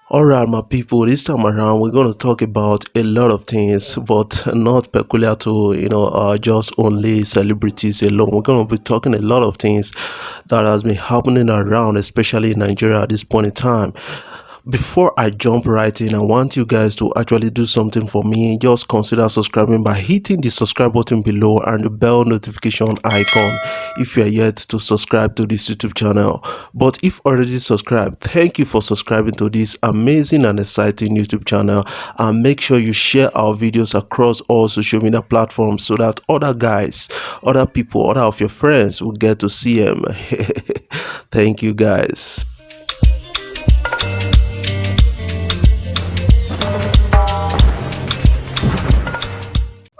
Alright, my people, this time around we're going to talk about a lot of things, but not peculiar to, just only celebrities alone. We're going to be talking a lot of things that has been happening around, especially in Nigeria at this point in time. Before I jump right in, I want you guys to actually do something for me. Just consider subscribing by hitting the subscribe button below and the bell notification icon if you are yet to subscribe to this YouTube channel. But if already subscribed, thank you for subscribing to this amazing and exciting YouTube channel, and make sure you share our videos across all social media platforms so that other guys, other people, other of your friends will get to see them. Thank you guys.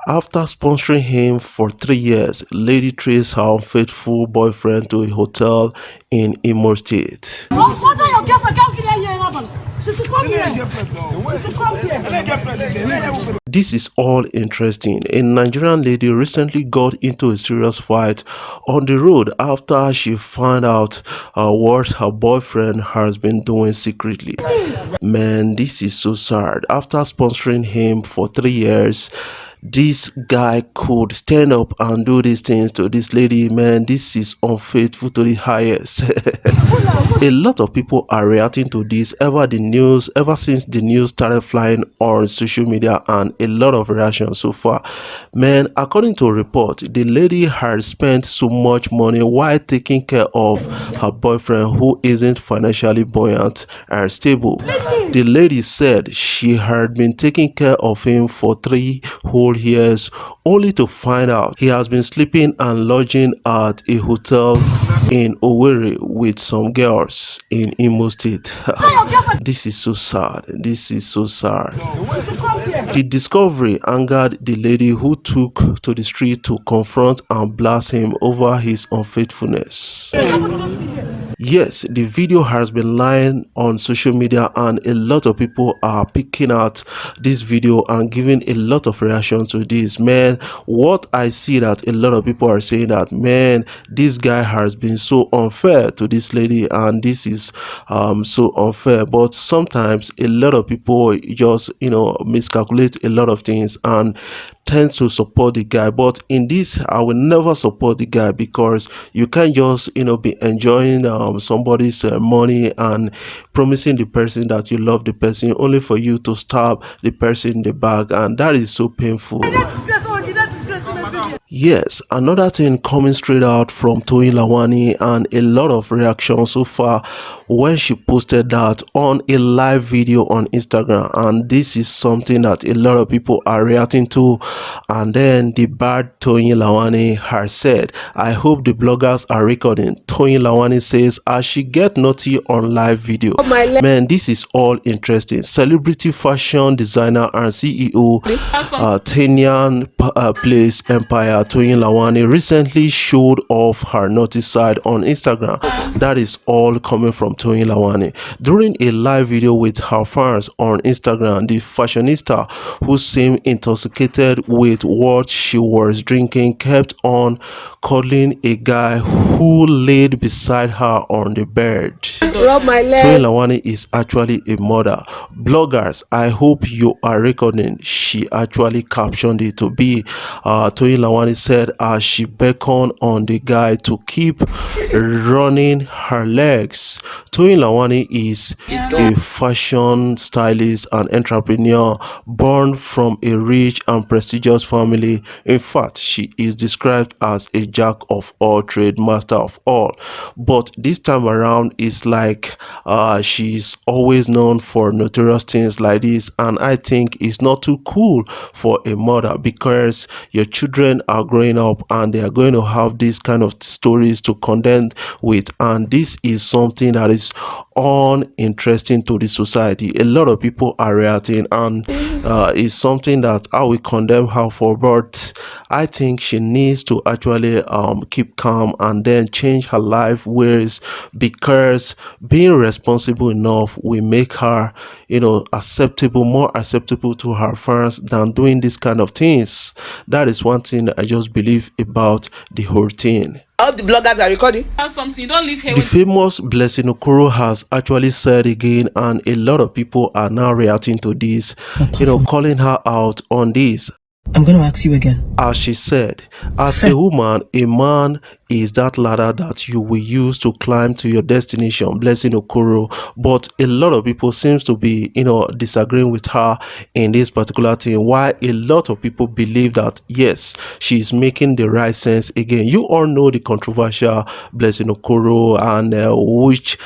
After sponsoring him for 3 years, lady traced her unfaithful boyfriend to a hotel in Imo State. This is all interesting. A Nigerian lady recently got into a serious fight on the road after she found out what her boyfriend has been doing secretly. Man, this is so sad. After sponsoring him for 3 years, this guy could stand up and do these things to this lady. Man, this is unfaithful to the highest. A lot of people are reacting to this ever since the news started flying on social media, and a lot of reactions so far. Man, according to a report, the lady had spent so much money while taking care of her boyfriend, who isn't financially buoyant and stable. The lady said she had been taking care of him for 3 whole years, only to find out he has been sleeping and lodging at a hotel in Owerri with some girls in Imo State. This is so sad. This is so sad. The discovery angered the lady, who took to the street to confront and blast him over his unfaithfulness. Yes, the video has been lying on social media, and a lot of people are picking out this video and giving a lot of reaction to this. Man, what I see that a lot of people are saying that, man, this guy has been so unfair to this lady, and this is so unfair. But sometimes a lot of people just miscalculate a lot of things and tend to support the guy. But in this, I will never support the guy, because you can't just be enjoying somebody's money and promising the person that you love the person, only for you to stab the person in the back, and that is so painful. Yes, another thing coming straight out from Toyin Lawani, and a lot of reactions so far when she posted that on a live video on Instagram, and this is something that a lot of people are reacting to. And then the bad Toyin Lawani has said, "I hope the bloggers are recording." Toyin Lawani says as she get naughty on live video. Man, this is all interesting. Celebrity fashion designer and CEO Tenyan Place Empire Toyin Lawani recently showed off her naughty side on Instagram. That is all coming from Toyin Lawani. During a live video with her fans on Instagram, the fashionista, who seemed intoxicated with what she was drinking, kept on cuddling a guy who laid beside her on the bed. Toyin Lawani is actually a mother. Bloggers, I hope you are recording. She actually captioned it to be. Toyin Lawani said as she beckoned on the guy to keep running her legs. Toyin Lawani is a fashion stylist and entrepreneur born from a rich and prestigious family. In fact, she is described as a jack of all trades, master of all. But this time around, it's like she's always known for notorious things like this, and I think it's not too cool for a mother, because your children are growing up and they are going to have these kind of stories to contend with, and this is something that is uninteresting to the society. A lot of people are reacting, and it's something that I will condemn her for, but I think she needs to actually keep calm and then change her life ways, because being responsible enough will make her acceptable, more acceptable to her fans than doing this kind of things. That is one thing I just believe about the whole thing. I hope the bloggers are recording. Something you don't leave here. The famous Blessing Okoro has actually said again, and a lot of people are now reacting to this, calling her out on this. I'm going to ask you again. As she said, as a woman, a man is that ladder that you will use to climb to your destination, Blessing Okoro. But a lot of people seems to be, disagreeing with her in this particular thing. Why a lot of people believe that, yes, she's making the right sense again. You all know the controversial Blessing Okoro, and which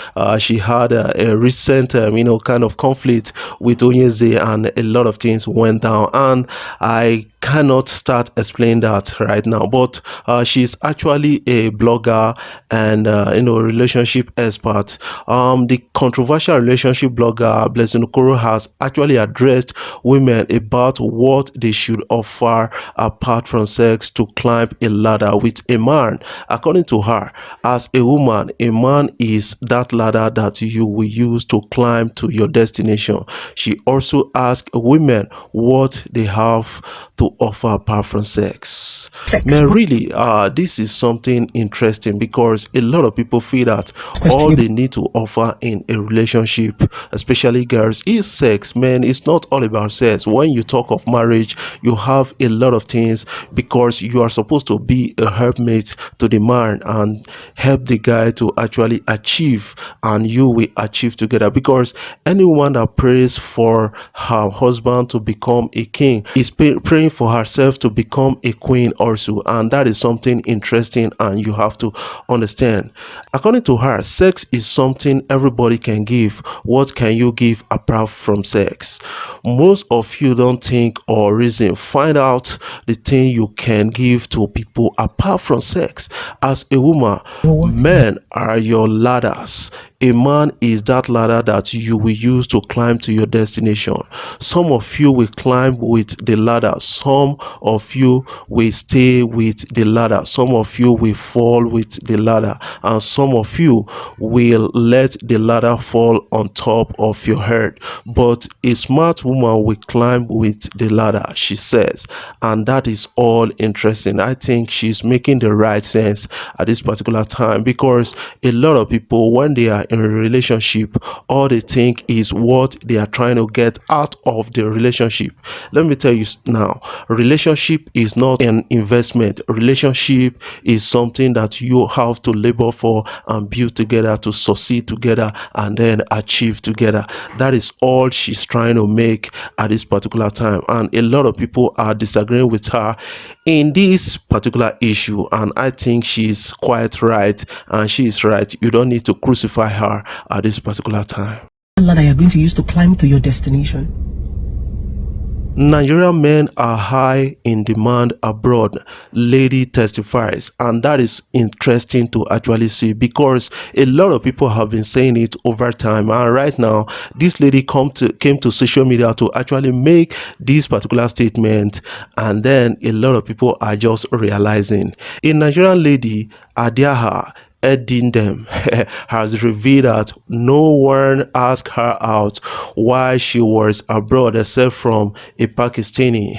she had a recent, kind of conflict with Onyeze, and a lot of things went down. And I cannot start explaining that right now, but she's actually a blogger and relationship expert. The controversial relationship blogger Blessing Okoro has actually addressed women about what they should offer apart from sex to climb a ladder with a man. According to her, as a woman, a man is that ladder that you will use to climb to your destination. She also asked women what they have to offer apart from sex. Man, really, this is something interesting, because a lot of people feel that all they need to offer in a relationship, especially girls, is sex. Man, it's not all about sex. When you talk of marriage, you have a lot of things, because you are supposed to be a helpmate to the man and help the guy to actually achieve, and you will achieve together. Because anyone that prays for her husband to become a king is praying for herself to become a queen also, and that is something interesting and you have to understand. According to her, sex is something everybody can give. What can you give apart from sex? Most of you don't think or reason. Find out the thing you can give to people apart from sex. As a woman, men are your ladders. A man is that ladder that you will use to climb to your destination. Some of you will climb with the ladder. Some of you will stay with the ladder. Some of you will fall with the ladder. And some of you will let the ladder fall on top of your head. But a smart woman will climb with the ladder, she says. And that is all interesting. I think she's making the right sense at this particular time, because a lot of people, when they are in a relationship, all they think is what they are trying to get out of the relationship. Let me tell you now, relationship is not an investment. Relationship is something that you have to labor for and build together to succeed together and then achieve together. That is all she's trying to make at this particular time, and a lot of people are disagreeing with her in this particular issue, and I think she's quite right, and she is right. You don't need to crucify her at this particular time. Ladder you're going to use to climb to your destination. Nigerian men are high in demand abroad, lady testifies, and that is interesting to actually see, because a lot of people have been saying it over time, and right now this lady came to social media to actually make this particular statement, and then a lot of people are just realizing. A Nigerian lady, Adiaha Edindem, has revealed that no one asked her out while she was abroad except from a Pakistani.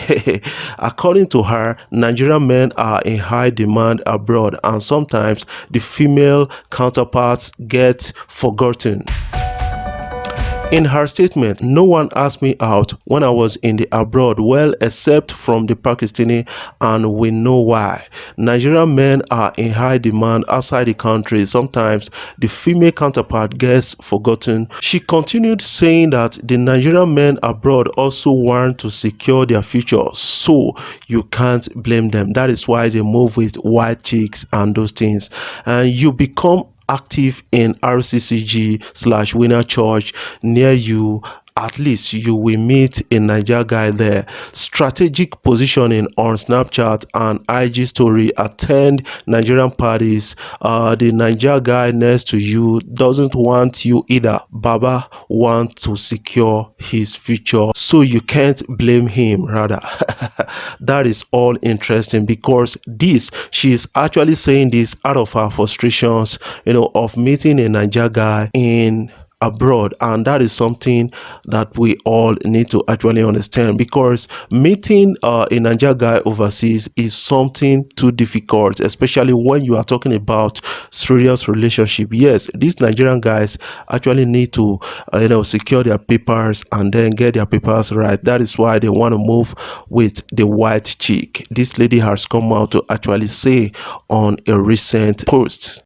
According to her, Nigerian men are in high demand abroad, and sometimes the female counterparts get forgotten. In her statement, no one asked me out when I was in the abroad, well, except from the Pakistani, and we know why. Nigerian men are in high demand outside the country. Sometimes the female counterpart gets forgotten. She continued saying that the Nigerian men abroad also want to secure their future, so you can't blame them. That is why they move with white chicks and those things. And you become active in RCCG/Winner Church near you, at least you will meet a Niger guy there. Strategic positioning on Snapchat and IG story. Attend Nigerian parties. The Niger guy next to you doesn't want you either. Baba wants to secure his future, so you can't blame him, rather. That is all interesting, because she's actually saying this out of her frustrations, of meeting a Niger guy in abroad, and that is something that we all need to actually understand, because meeting a Niger guy overseas is something too difficult, especially when you are talking about serious relationship. Yes, these Nigerian guys actually need to secure their papers and then get their papers right. That is why they want to move with the white chick. This lady has come out to actually say on a recent post.